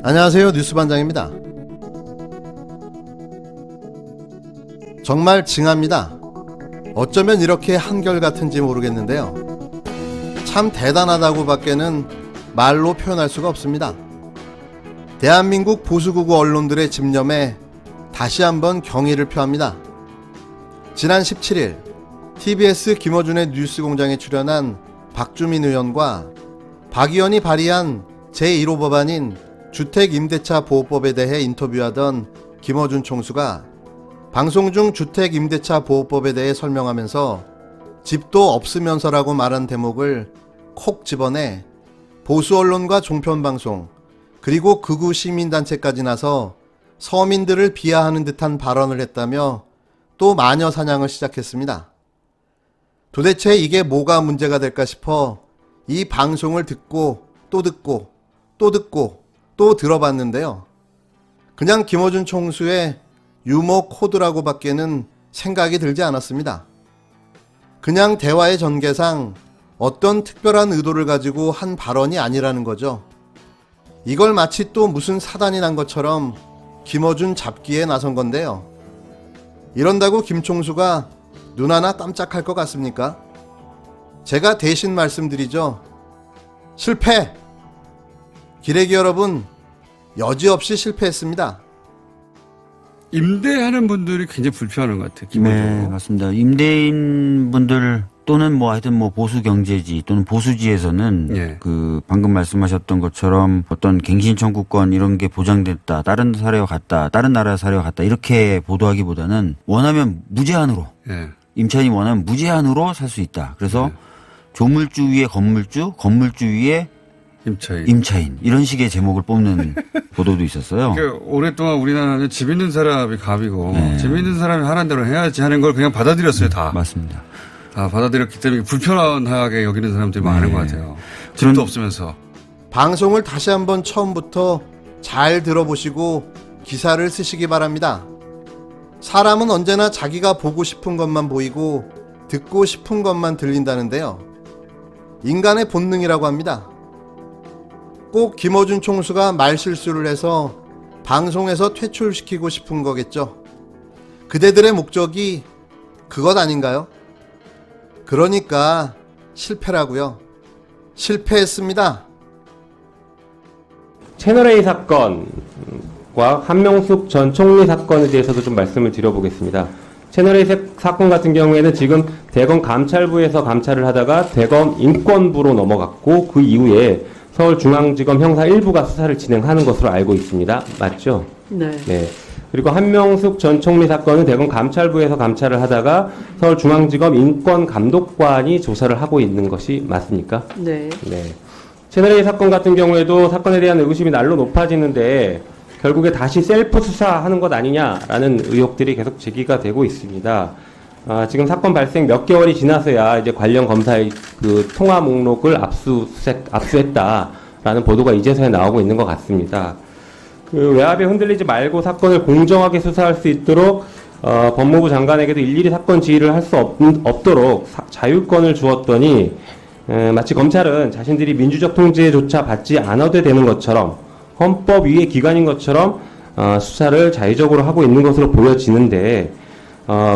안녕하세요. 뉴스반장입니다. 정말 징합니다. 어쩌면 이렇게 한결같은지 모르겠는데요. 참 대단하다고 밖에는 말로 표현할 수가 없습니다. 대한민국 보수구구 언론들의 집념에 다시 한번 경의를 표합니다. 지난 17일 TBS 김어준의 뉴스공장에 출연한 박주민 의원과 박 의원이 발의한 제1호 법안인 주택임대차 보호법에 대해 인터뷰하던 김어준 총수가 방송 중 주택임대차 보호법에 대해 설명하면서 집도 없으면서라고 말한 대목을 콕 집어내 보수 언론과 종편방송 그리고 극우 시민단체까지 나서 서민들을 비하하는 듯한 발언을 했다며 또 마녀 사냥을 시작했습니다. 도대체 이게 뭐가 문제가 될까 싶어 이 방송을 듣고 또 듣고 또 듣고 또 들어봤는데요. 그냥 김어준 총수의 유머 코드라고 밖에는 생각이 들지 않았습니다. 그냥 대화의 전개상 어떤 특별한 의도를 가지고 한 발언이 아니라는 거죠. 이걸 마치 또 무슨 사단이 난 것처럼 김어준 잡기에 나선 건데요. 이런다고 김 총수가 눈 하나 깜짝할 것 같습니까? 제가 대신 말씀드리죠. 실패! 기레기 여러분, 여지없이 실패했습니다. 임대하는 분들이 굉장히 불편한 것 같아요. 네, 맞습니다. 임대인 분들 또는 뭐 하여튼 뭐 보수 경제지 또는 보수지에서는 예. 그 방금 말씀하셨던 것처럼 어떤 갱신 청구권 이런 게 보장됐다. 다른 사례와 같다. 다른 나라 사례와 같다. 이렇게 보도하기보다는 원하면 무제한으로 예. 임차인이 원하면 무제한으로 살 수 있다. 그래서 조물주 위에 건물주, 건물주 위에 임차인 이런 식의 제목을 뽑는 보도도 있었어요. 그러니까 오랫동안 우리나라는 집 있는 사람이 갑이고 네. 집 있는 사람이 하는 대로 해야지 하는 걸 그냥 받아들였어요. 다. 맞습니다. 다 받아들였기 때문에 불편하게 여기는 사람들이 많은 것 같아요. 집도 없으면서. 방송을 다시 한번 처음부터 잘 들어보시고 기사를 쓰시기 바랍니다. 사람은 언제나 자기가 보고 싶은 것만 보이고 듣고 싶은 것만 들린다는데요. 인간의 본능이라고 합니다. 꼭 김어준 총수가 말실수를 해서 방송에서 퇴출시키고 싶은 거겠죠. 그대들의 목적이 그것 아닌가요? 그러니까 실패라고요. 실패했습니다. 채널A 사건과 한명숙 전 총리 사건에 대해서도 좀 말씀을 드려보겠습니다. 채널A 사건 같은 경우에는 지금 대검 감찰부에서 감찰을 하다가 대검 인권부로 넘어갔고 그 이후에 서울중앙지검 형사 1부가 수사를 진행하는 것으로 알고 있습니다. 맞죠? 네. 네. 그리고 한명숙 전 총리 사건은 대검 감찰부에서 감찰을 하다가 서울중앙지검 인권감독관이 조사를 하고 있는 것이 맞습니까? 네. 네. 채널A 사건 같은 경우에도 사건에 대한 의구심이 날로 높아지는데 결국에 다시 셀프 수사하는 것 아니냐라는 의혹들이 계속 제기가 되고 있습니다. 지금 사건 발생 몇 개월이 지나서야 이제 관련 검사의 그 통화 목록을 압수했다라는 보도가 이제서야 나오고 있는 것 같습니다. 그 외압에 흔들리지 말고 사건을 공정하게 수사할 수 있도록 법무부 장관에게도 일일이 사건 지휘를 할 수 없도록 자율권을 주었더니 마치 검찰은 자신들이 민주적 통제조차 받지 않아도 되는 것처럼 헌법 위의 기관인 것처럼 수사를 자의적으로 하고 있는 것으로 보여지는데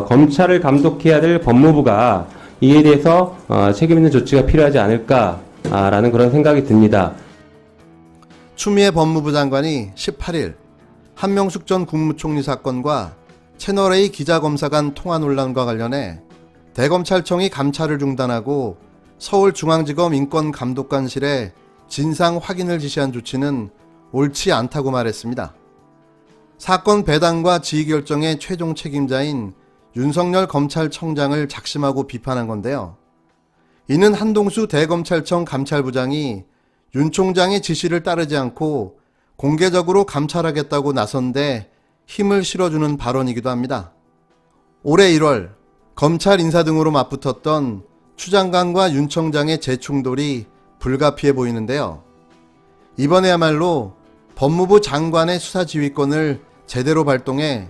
검찰을 감독해야 될 법무부가 이에 대해서 책임 있는 조치가 필요하지 않을까라는 그런 생각이 듭니다. 추미애 법무부 장관이 18일 한명숙 전 국무총리 사건과 채널A 기자검사 간 통화 논란과 관련해 대검찰청이 감찰을 중단하고 서울중앙지검 인권감독관실에 진상 확인을 지시한 조치는 옳지 않다고 말했습니다. 사건 배당과 지휘 결정의 최종 책임자인 윤석열 검찰청장을 작심하고 비판한 건데요. 이는 한동수 대검찰청 감찰부장이 윤 총장의 지시를 따르지 않고 공개적으로 감찰하겠다고 나선데 힘을 실어주는 발언이기도 합니다. 올해 1월 검찰 인사 등으로 맞붙었던 추 장관과 윤 청장의 재충돌이 불가피해 보이는데요. 이번에야말로 법무부 장관의 수사지휘권을 제대로 발동해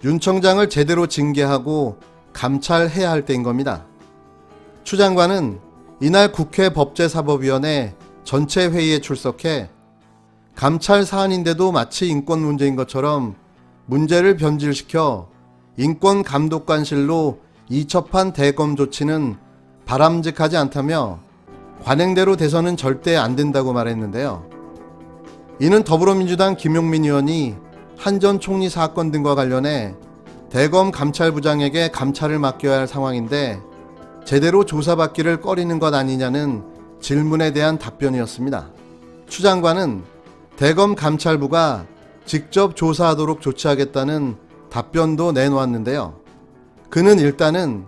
윤 청장을 제대로 징계하고 감찰해야 할 때인 겁니다. 추 장관은 이날 국회 법제사법위원회 전체 회의에 출석해 감찰 사안인데도 마치 인권 문제인 것처럼 문제를 변질시켜 인권감독관실로 이첩한 대검 조치는 바람직하지 않다며 관행대로 돼서는 절대 안 된다고 말했는데요. 이는 더불어민주당 김용민 의원이 한 전 총리 사건 등과 관련해 대검 감찰부장에게 감찰을 맡겨야 할 상황인데 제대로 조사받기를 꺼리는 것 아니냐는 질문에 대한 답변이었습니다. 추 장관은 대검 감찰부가 직접 조사하도록 조치하겠다는 답변도 내놓았는데요. 그는 일단은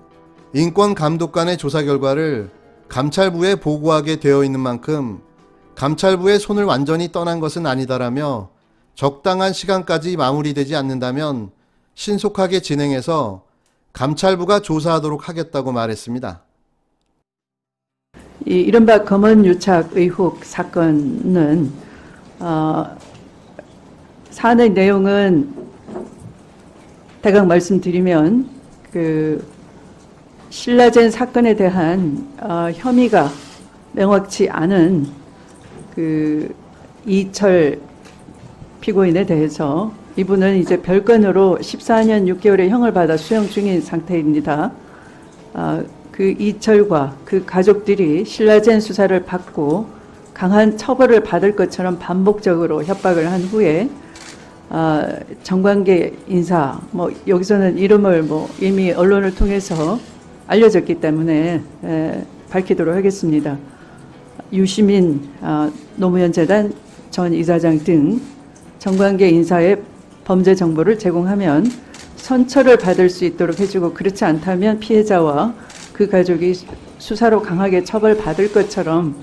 인권감독관의 조사 결과를 감찰부에 보고하게 되어 있는 만큼 감찰부의 손을 완전히 떠난 것은 아니다라며 적당한 시간까지 마무리되지 않는다면 신속하게 진행해서 감찰부가 조사하도록 하겠다고 말했습니다. 이 이른바 검언유착 의혹 사건은 사안의 내용은 대강 말씀드리면 신라젠 사건에 대한 혐의가 명확치 않은 이철 피고인에 대해서 이분은 이제 별건으로 14년 6개월의 형을 받아 수용 중인 상태입니다. 그 이철과 그 가족들이 신라젠 수사를 받고 강한 처벌을 받을 것처럼 반복적으로 협박을 한 후에 정관계 인사, 여기서는 이름을 이미 언론을 통해서 알려졌기 때문에 밝히도록 하겠습니다. 유시민 노무현 재단 전 이사장 등 정관계 인사에 범죄 정보를 제공하면 선처를 받을 수 있도록 해주고 그렇지 않다면 피해자와 그 가족이 수사로 강하게 처벌받을 것처럼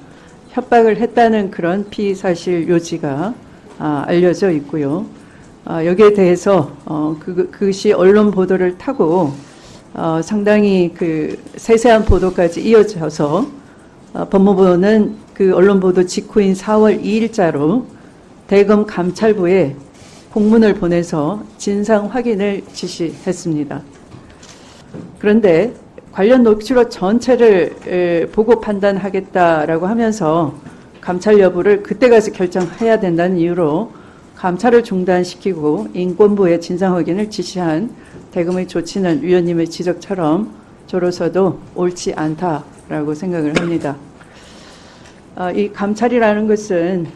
협박을 했다는 그런 피의사실 요지가 알려져 있고요. 여기에 대해서 그것이 언론 보도를 타고 상당히 세세한 보도까지 이어져서 법무부는 그 언론 보도 직후인 4월 2일자로 대검 감찰부에 공문을 보내서 진상 확인을 지시했습니다. 그런데 관련 녹취록 전체를 보고 판단하겠다라고 하면서 감찰 여부를 그때 가서 결정해야 된다는 이유로 감찰을 중단시키고 인권부에 진상 확인을 지시한 대검의 조치는 위원님의 지적처럼 저로서도 옳지 않다라고 생각을 합니다. 이 감찰이라는 것은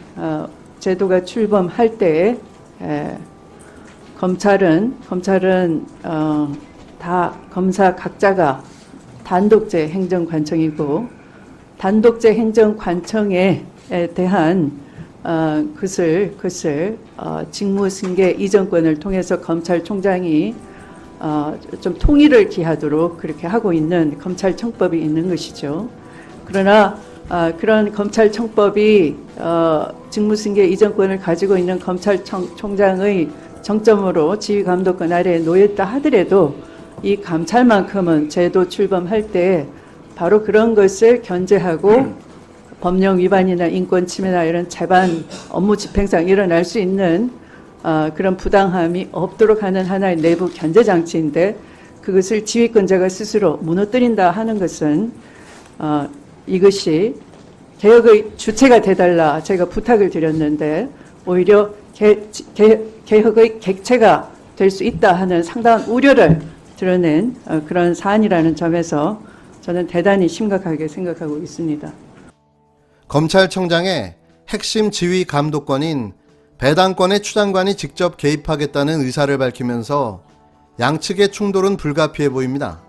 제도가 출범할 때 검찰은 다 검사 각자가 단독제 행정관청이고 단독제 행정관청에 대한 그것을 직무승계 이전권을 통해서 검찰총장이 좀 통일을 기하도록 그렇게 하고 있는 검찰청법이 있는 것이죠. 그러나 그런 검찰청법이 직무승계 이전권을 가지고 있는 검찰총장의 정점으로 지휘감독권 아래에 놓였다 하더라도 이 감찰만큼은 제도 출범할 때 바로 그런 것을 견제하고 법령 위반이나 인권 침해나 이런 재반 업무 집행상 일어날 수 있는 그런 부당함이 없도록 하는 하나의 내부 견제 장치인데 그것을 지휘권자가 스스로 무너뜨린다 하는 것은 이것이 개혁의 주체가 돼달라 제가 부탁을 드렸는데 오히려 개혁의 객체가 될 수 있다 하는 상당한 우려를 드러낸 그런 사안이라는 점에서 저는 대단히 심각하게 생각하고 있습니다. 검찰청장의 핵심 지휘 감독권인 배당권에 추 장관이 직접 개입하겠다는 의사를 밝히면서 양측의 충돌은 불가피해 보입니다.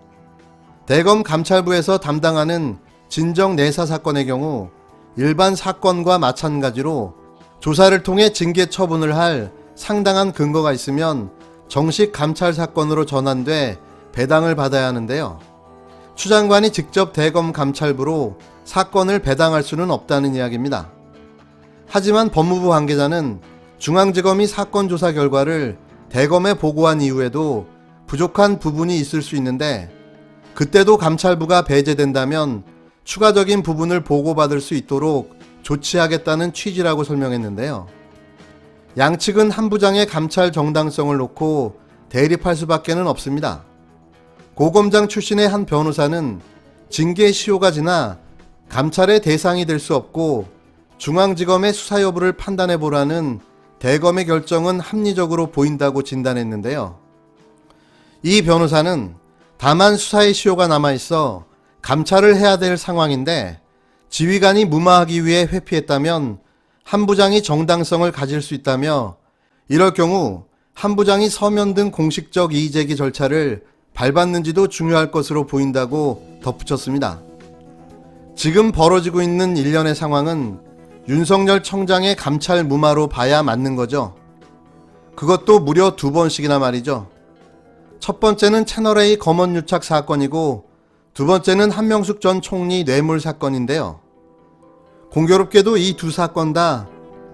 대검 감찰부에서 담당하는 진정 내사 사건의 경우 일반 사건과 마찬가지로 조사를 통해 징계 처분을 할 상당한 근거가 있으면 정식 감찰 사건으로 전환돼 배당을 받아야 하는데요. 추 장관이 직접 대검 감찰부로 사건을 배당할 수는 없다는 이야기입니다. 하지만 법무부 관계자는 중앙지검이 사건 조사 결과를 대검에 보고한 이후에도 부족한 부분이 있을 수 있는데 그때도 감찰부가 배제된다면 추가적인 부분을 보고받을 수 있도록 조치하겠다는 취지라고 설명했는데요. 양측은 한 부장의 감찰 정당성을 놓고 대립할 수밖에는 없습니다. 고검장 출신의 한 변호사는 징계 시효가 지나 감찰의 대상이 될 수 없고 중앙지검의 수사 여부를 판단해 보라는 대검의 결정은 합리적으로 보인다고 진단했는데요. 이 변호사는 다만 수사의 시효가 남아있어 감찰을 해야 될 상황인데 지휘관이 무마하기 위해 회피했다면 한 부장이 정당성을 가질 수 있다며 이럴 경우 한 부장이 서면 등 공식적 이의제기 절차를 밟았는지도 중요할 것으로 보인다고 덧붙였습니다. 지금 벌어지고 있는 일련의 상황은 윤석열 청장의 감찰 무마로 봐야 맞는 거죠. 그것도 무려 2번씩이나 말이죠. 첫 번째는 채널A 검언 유착 사건이고 두 번째는 한명숙 전 총리 뇌물 사건인데요. 공교롭게도 이 두 사건 다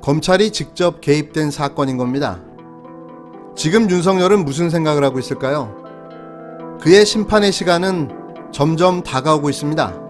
검찰이 직접 개입된 사건인 겁니다. 지금 윤석열은 무슨 생각을 하고 있을까요? 그의 심판의 시간은 점점 다가오고 있습니다.